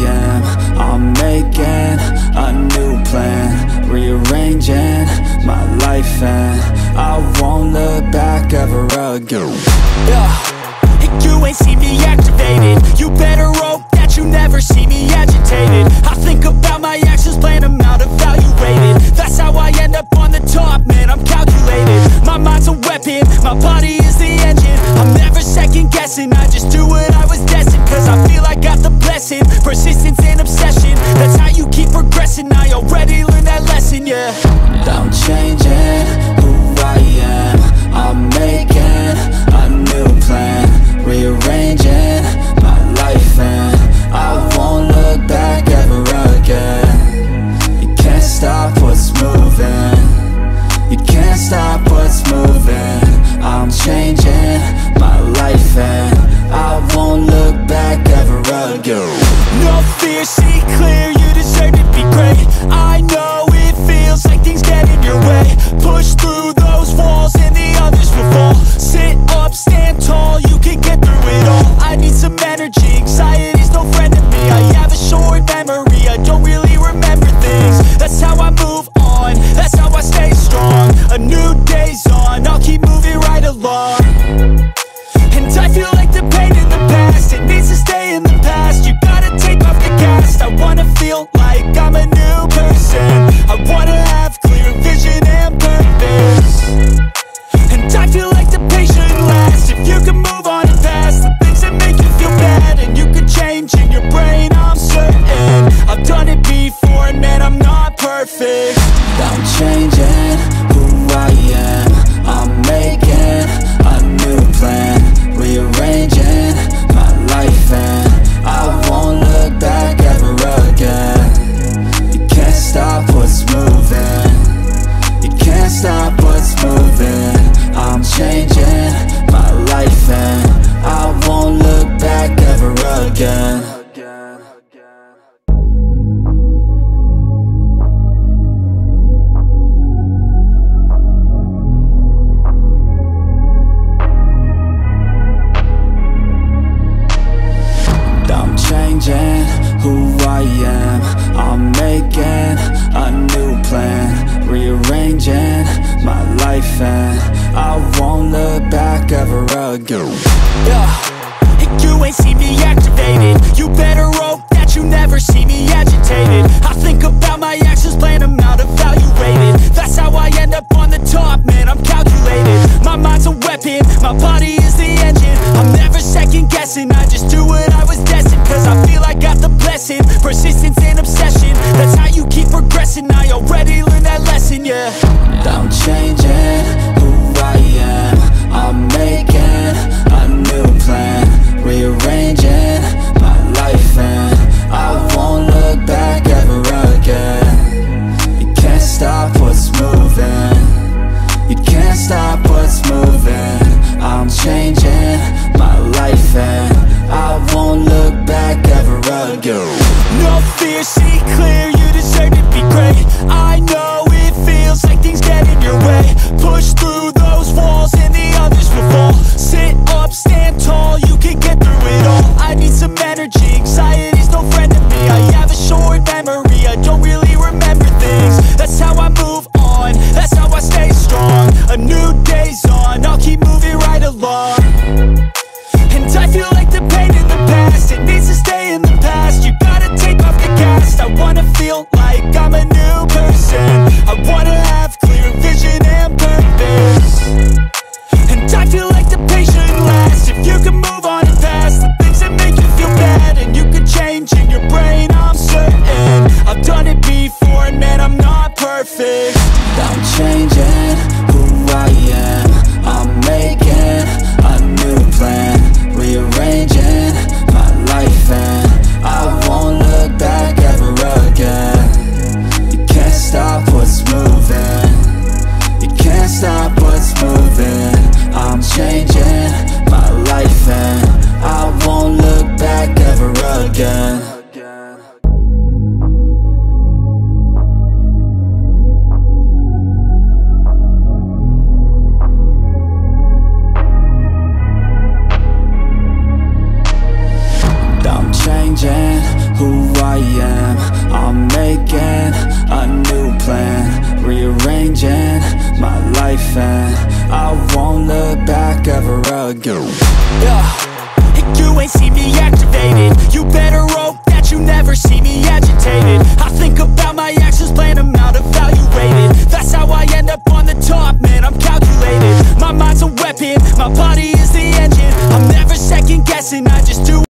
am, I'm making a new plan, rearranging my life and I won't look back ever again. And you ain't see me activated. You better hope that you never see me agitated. I think about my actions, plan them out, evaluated. That's how I end up on the top, man, I'm calculated. My mind's a weapon, my body is the engine. I'm never second guessing, I just do what I was destined. Cause I feel I got the blessing, persistence and obsession. That's how you keep progressing, I already learned that lesson, yeah. I'm changing who I am, I'm making a new plan, rearranging my life and I won't look back ever again. You can't stop what's moving, you can't stop what's moving. I'm changing my life and I won't look back ever again. No fear, see clear, you deserve to be great. I know it feels like things get in your way. Push through those walls and the others will fall. Sit up, stand tall, you can get through it all. I need some energy, anxiety's no friend to me. I have a short memory, I don't really remember things. That's how I move on, that's how I stay strong. A new day's on, I'll keep moving right along. And I feel like the pain in the past, it needs to stay in the past. You gotta take off the cast. I wanna feel like I'm a new person. I wanna have clear vision and purpose. And I feel like the pain shouldn't last. If you can move on and past the things that make you feel bad, and you can change in your brain, I'm certain. I've done it before and man, I'm not perfect. I'm changing who I am, I'm making a new plan, rearranging my life and I won't look back ever again. You can't stop what's moving, you can't stop what's moving. I'm changing my life and I won't look back ever again. Changing who I am, I'm making a new plan, rearranging my life and I won't look back ever again. And you ain't see me activated. You better hope that you never see me agitated. I think about my actions, plan them out, evaluated. That's how I end up on the top, man, I'm calculated. My mind's a weapon, my body is the engine. I'm never second guessing, I just do what I was destined. Cause I feel I got the blessing, persistence and obsession. That's how you keep progressing, I already learned that lesson, yeah. I'm changing who I am, I'm making a new plan, rearranging my life and I won't look back ever again. You can't stop what's moving, you can't stop what's moving. I'm changing my life and I won't look back ever again. No fear, see clear, you deserve to be great. I know it feels like things get in your way. Push through those walls and the others will fall. Sit up, stand tall, you can get through it all. I need some energy, anxiety's no friend to me. I have a short memory, I don't really remember things. That's how I move on, that's how I stay strong. A new day's on, I'll keep moving right along. And I feel like the pain in the past, it needs to stay in the past. You gotta take off the cast. I wanna feel like I'm a new person. life, and I won't look back ever again. You ain't see me activated. You better hope that you never see me agitated. I